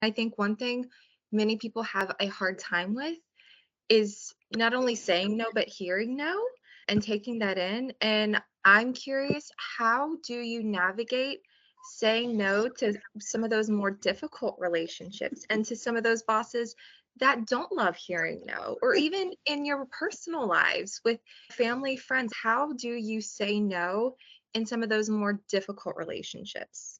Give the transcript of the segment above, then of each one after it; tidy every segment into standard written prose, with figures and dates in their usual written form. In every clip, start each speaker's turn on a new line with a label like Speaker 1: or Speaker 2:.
Speaker 1: I think one thing many people have a hard time with is not only saying no, but hearing no and taking that in. And I'm curious, how do you navigate saying no to some of those more difficult relationships and to some of those bosses that don't love hearing no, or even in your personal lives with family, friends? How do you say no in some of those more difficult relationships?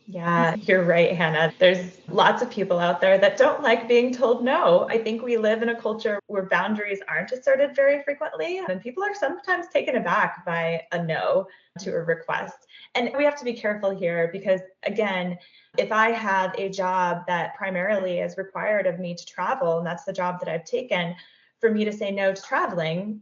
Speaker 2: Yeah, you're right, Hannah. There's lots of people out there that don't like being told no. I think we live in a culture where boundaries aren't asserted very frequently, and people are sometimes taken aback by a no to a request. And we have to be careful here because, again, if I have a job that primarily is required of me to travel, and that's the job that I've taken, for me to say no to traveling,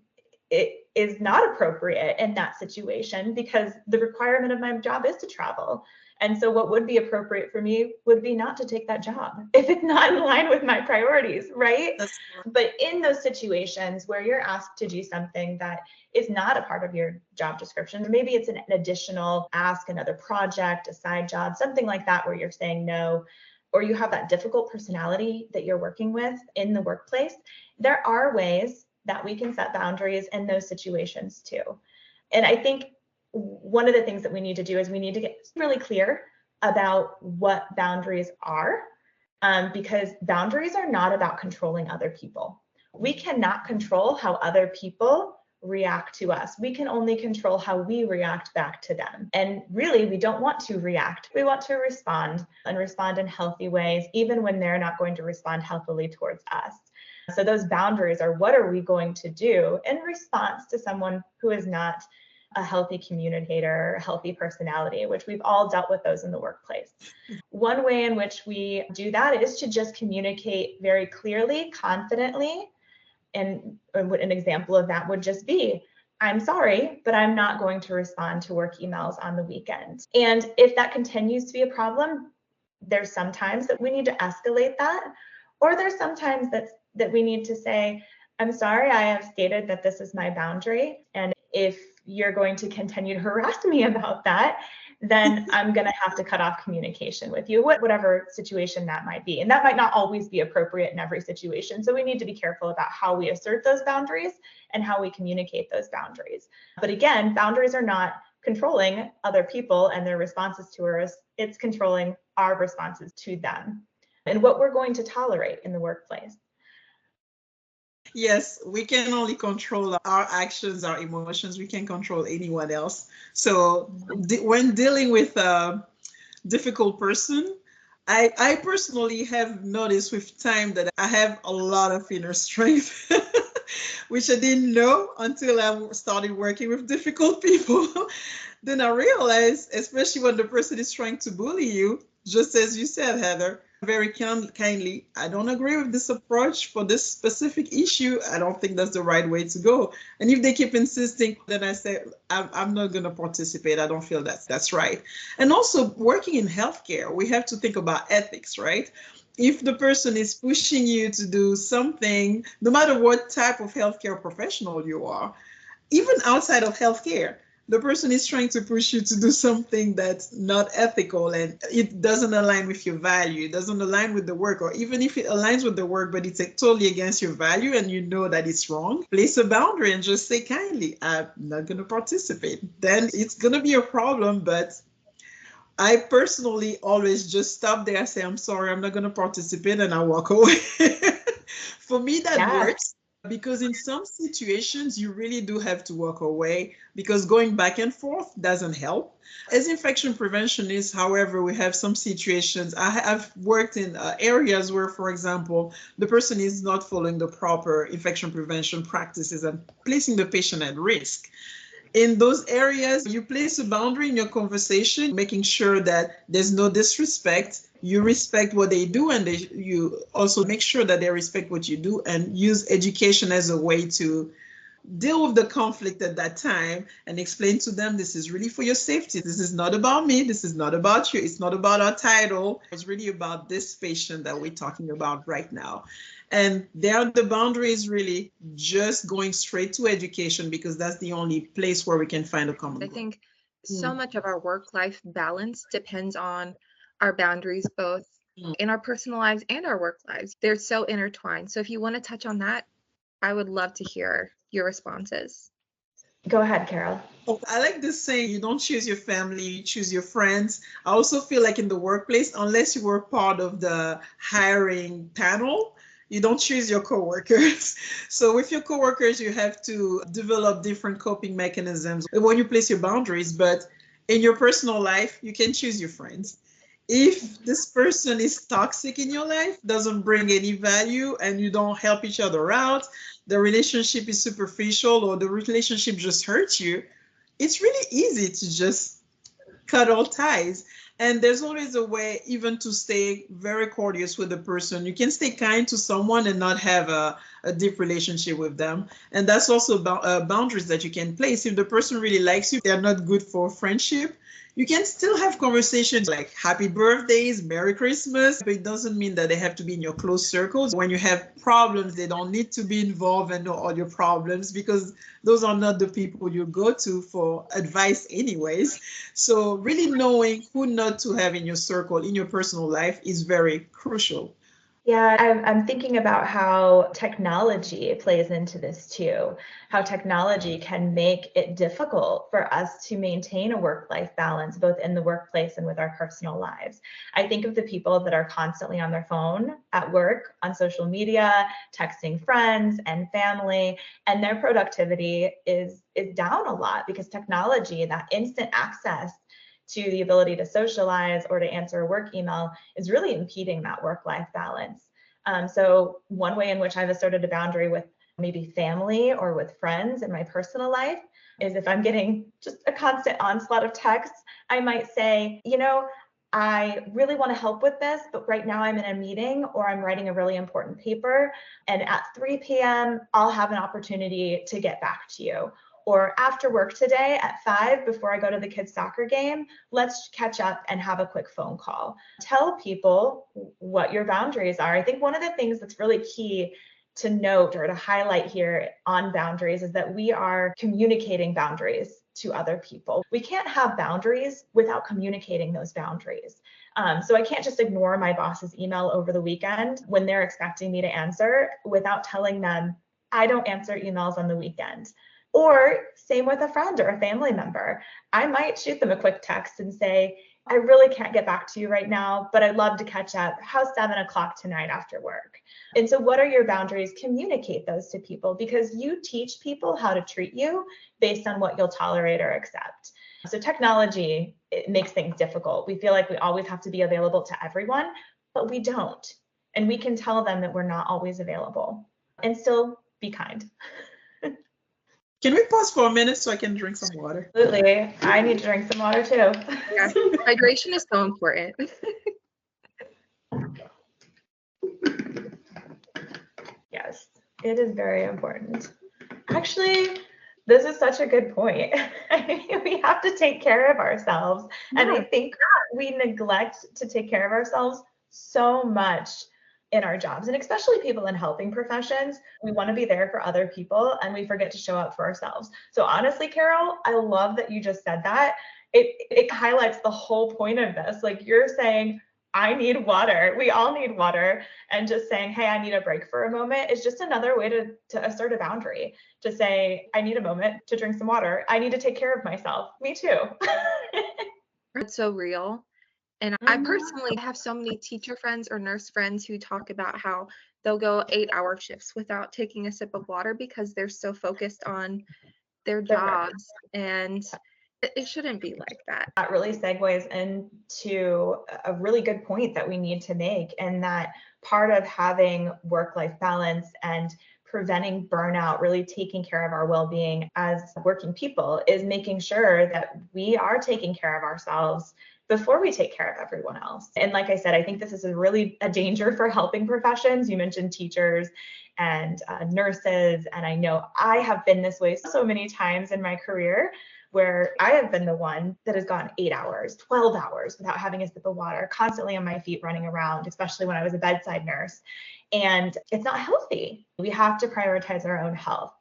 Speaker 2: it is not appropriate in that situation because the requirement of my job is to travel. And so what would be appropriate for me would be not to take that job if it's not in line with my priorities, right? But in those situations where you're asked to do something that is not a part of your job description, maybe it's an additional ask, another project, a side job, something like that where you're saying no, or you have that difficult personality that you're working with in the workplace, there are ways that we can set boundaries in those situations too. And I think one of the things that we need to do is we need to get really clear about what boundaries are, because boundaries are not about controlling other people. We cannot control how other people react to us. We can only control how we react back to them. And really, we don't want to react. We want to respond and respond in healthy ways, even when they're not going to respond healthily towards us. So those boundaries are, what are we going to do in response to someone who is not a healthy communicator, a healthy personality, which we've all dealt with those in the workplace. One way in which we do that is to just communicate very clearly, confidently. And an example of that would just be, I'm sorry, but I'm not going to respond to work emails on the weekend. And if that continues to be a problem, there's sometimes that we need to escalate that, or there's sometimes that we need to say, I'm sorry, I have stated that this is my boundary. And if you're going to continue to harass me about that, then I'm going to have to cut off communication with you, whatever situation that might be. And that might not always be appropriate in every situation. So we need to be careful about how we assert those boundaries and how we communicate those boundaries. But again, boundaries are not controlling other people and their responses to us. It's controlling our responses to them and what we're going to tolerate in the workplace.
Speaker 3: Yes, we can only control our actions, our emotions. We can't control anyone else. So when dealing with a difficult person, I personally have noticed with time that I have a lot of inner strength, which I didn't know until I started working with difficult people. Then I realized, especially when the person is trying to bully you, just as you said, Heather, very kindly, I don't agree with this approach for this specific issue. I don't think that's the right way to go. And if they keep insisting, then I say, I'm not going to participate. I don't feel that's right. And also working in healthcare, we have to think about ethics, right? If the person is pushing you to do something, no matter what type of healthcare professional you are, even outside of healthcare, the person is trying to push you to do something that's not ethical and it doesn't align with your value, it doesn't align with the work, or even if it aligns with the work, but it's totally against your value and you know that it's wrong, place a boundary and just say kindly, I'm not going to participate. Then it's going to be a problem, but I personally always just stop there, say, I'm sorry, I'm not going to participate, and I walk away. For me, that works. Because in some situations, you really do have to walk away because going back and forth doesn't help. As infection preventionists, however, we have some situations. I've worked in areas where, for example, the person is not following the proper infection prevention practices and placing the patient at risk. In those areas, you place a boundary in your conversation, making sure that there's no disrespect. You respect what they do, and you also make sure that they respect what you do, and use education as a way to deal with the conflict at that time and explain to them, this is really for your safety. This is not about me. This is not about you. It's not about our title. It's really about this patient that we're talking about right now. And there, the boundary is really just going straight to education because that's the only place where we can find a common ground.
Speaker 1: I think so much of our work-life balance depends on our boundaries, both in our personal lives and our work lives. They're so intertwined. So if you want to touch on that, I would love to hear your responses.
Speaker 2: Go ahead, Carol.
Speaker 3: I like this saying, you don't choose your family, you choose your friends. I also feel like in the workplace, unless you were part of the hiring panel, you don't choose your coworkers. So with your coworkers, you have to develop different coping mechanisms when you place your boundaries. But in your personal life, you can choose your friends. If this person is toxic in your life, doesn't bring any value, and you don't help each other out, the relationship is superficial, or the relationship just hurts you, it's really easy to just cut all ties. And there's always a way, even to stay very courteous with the person. You can stay kind to someone and not have a deep relationship with them. And that's also boundaries that you can place. If the person really likes you, they're not good for friendship, you can still have conversations like happy birthdays, Merry Christmas, but it doesn't mean that they have to be in your close circles. When you have problems, they don't need to be involved and know all your problems, because those are not the people you go to for advice anyways. So really knowing who not to have in your circle, in your personal life, is very crucial.
Speaker 2: Yeah, I'm thinking about how technology plays into this too, how technology can make it difficult for us to maintain a work-life balance, both in the workplace and with our personal lives. I think of the people that are constantly on their phone at work, on social media, texting friends and family, and their productivity is down a lot because technology, that instant access to the ability to socialize or to answer a work email, is really impeding that work-life balance. So one way in which I've asserted a boundary with maybe family or with friends in my personal life is if I'm getting just a constant onslaught of texts, I might say, I really want to help with this, but right now I'm in a meeting or I'm writing a really important paper, and at 3 p.m. I'll have an opportunity to get back to you. Or after work today at 5, before I go to the kids' soccer game, let's catch up and have a quick phone call. Tell people what your boundaries are. I think one of the things that's really key to note or to highlight here on boundaries is that we are communicating boundaries to other people. We can't have boundaries without communicating those boundaries. So I can't just ignore my boss's email over the weekend when they're expecting me to answer without telling them I don't answer emails on the weekend. Or same with a friend or a family member. I might shoot them a quick text and say, I really can't get back to you right now, but I'd love to catch up. How's 7 o'clock tonight after work? And so what are your boundaries? Communicate those to people, because you teach people how to treat you based on what you'll tolerate or accept. So technology, it makes things difficult. We feel like we always have to be available to everyone, but we don't. And we can tell them that we're not always available and still be kind.
Speaker 3: Can we pause for a minute so I can drink some water?
Speaker 2: Absolutely. I need to drink some water too.
Speaker 1: Yeah, hydration is so important.
Speaker 2: Yes, it is very important. Actually, this is such a good point. We have to take care of ourselves. And I think we neglect to take care of ourselves so much in our jobs, and especially people in helping professions. We want to be there for other people and we forget to show up for ourselves. So honestly, Carol, I love that you just said that. It highlights the whole point of this. Like, you're saying, I need water. We all need water. And just saying, hey, I need a break for a moment is just another way to assert a boundary. To say, I need a moment to drink some water. I need to take care of myself. Me too.
Speaker 1: It's so real. And I personally have so many teacher friends or nurse friends who talk about how they'll go 8-hour shifts without taking a sip of water because they're so focused on their jobs, and it shouldn't be like that.
Speaker 2: That really segues into a really good point that we need to make, and that part of having work-life balance and preventing burnout, really taking care of our well-being as working people, is making sure that we are taking care of ourselves before we take care of everyone else. And like I said, I think this is really a danger for helping professions. You mentioned teachers and nurses, and I know I have been this way so many times in my career, where I have been the one that has gone 8 hours, 12 hours without having a sip of water, constantly on my feet running around, especially when I was a bedside nurse. And it's not healthy. We have to prioritize our own health.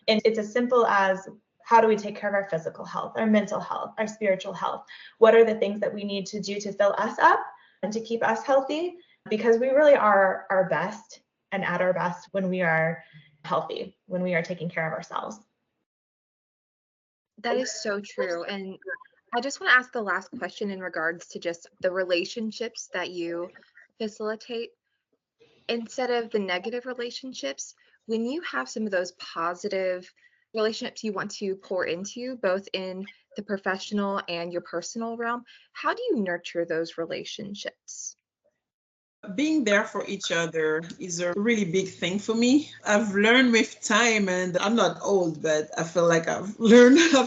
Speaker 2: And it's as simple as, how do we take care of our physical health, our mental health, our spiritual health? What are the things that we need to do to fill us up and to keep us healthy? because we really are our best and at our best when we are healthy, when we are taking care of ourselves.
Speaker 1: That is so true. And I just want to ask the last question in regards to just the relationships that you facilitate. Instead of the negative relationships, when you have some of those positive relationships you want to pour into, both in the professional and your personal realm, how do you nurture those relationships?
Speaker 3: Being there for each other is a really big thing for me. I've learned with time, and I'm not old, but I feel like I've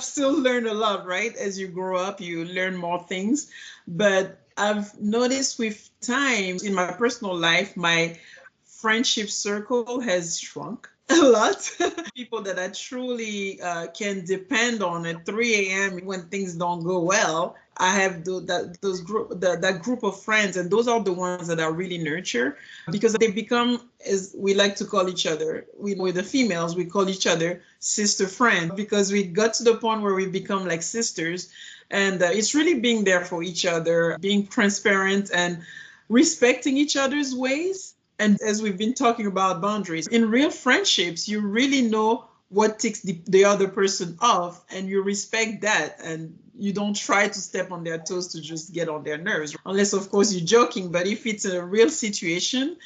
Speaker 3: still learned a lot, right? As you grow up, you learn more things. But I've noticed with time in my personal life, my friendship circle has shrunk a lot. People that I truly can depend on at 3 a.m. when things don't go well. I have that group of friends, and those are the ones that I really nurture because they become, as we like to call each other, with the females, we call each other sister friend because we got to the point where we become like sisters. And it's really being there for each other, being transparent and respecting each other's ways. And as we've been talking about boundaries, in real friendships, you really know what ticks the other person off and you respect that. And you don't try to step on their toes to just get on their nerves, unless, of course, you're joking. But if it's a real situation,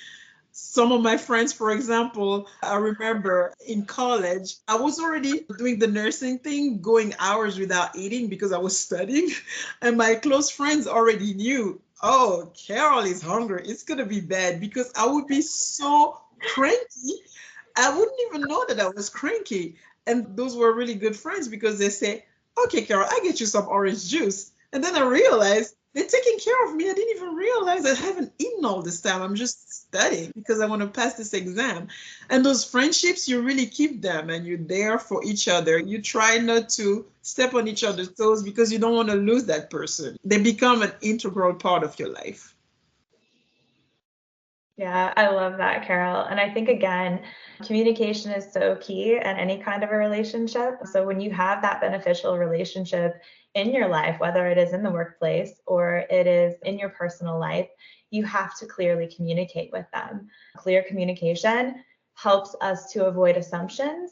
Speaker 3: some of my friends, for example, I remember in college, I was already doing the nursing thing, going hours without eating because I was studying. And my close friends already knew, oh, Carol is hungry. It's going to be bad because I would be so cranky. I wouldn't even know that I was cranky. And those were really good friends because they say, okay, Carol, I get you some orange juice. And then I realized they're taking care of me. I didn't even realize I haven't eaten all this time. I'm just studying because I want to pass this exam. And those friendships, you really keep them and you're there for each other. You try not to step on each other's toes because you don't want to lose that person. They become an integral part of your life.
Speaker 2: Yeah, I love that, Carol. And I think, again, communication is so key in any kind of a relationship. So when you have that beneficial relationship in your life, whether it is in the workplace or it is in your personal life, you have to clearly communicate with them. Clear communication helps us to avoid assumptions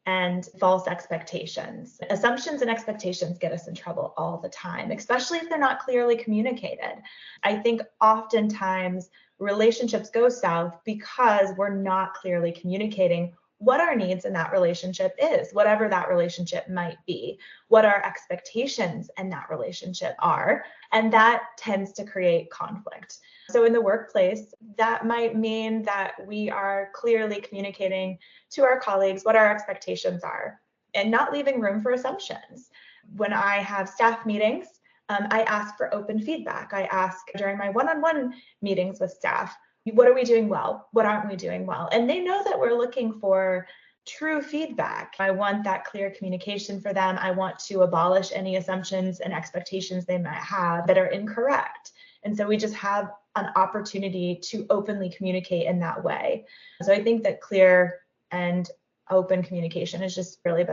Speaker 2: and false expectations. Assumptions and expectations get us in trouble all the time, especially if they're not clearly communicated. I think oftentimes relationships go south because we're not clearly communicating what our needs in that relationship is, whatever that relationship might be, what our expectations in that relationship are, and that tends to create conflict. So in the workplace, that might mean that we are clearly communicating to our colleagues what our expectations are and not leaving room for assumptions. When I have staff meetings, I ask for open feedback. I ask during my one-on-one meetings with staff, what are we doing well? What aren't we doing well? And they know that we're looking for true feedback. I want that clear communication for them. I want to abolish any assumptions and expectations they might have that are incorrect. And so we just have an opportunity to openly communicate in that way. So I think that clear and open communication is just really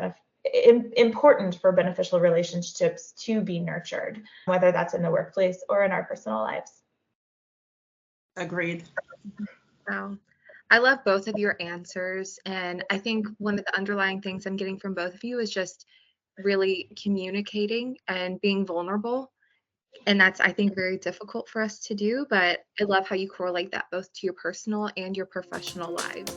Speaker 2: important for beneficial relationships to be nurtured, whether that's in the workplace or in our personal lives.
Speaker 3: Agreed.
Speaker 1: Wow. I love both of your answers. And I think one of the underlying things I'm getting from both of you is just really communicating and being vulnerable. And that's, I think, very difficult for us to do. But I love how you correlate that both to your personal and your professional lives.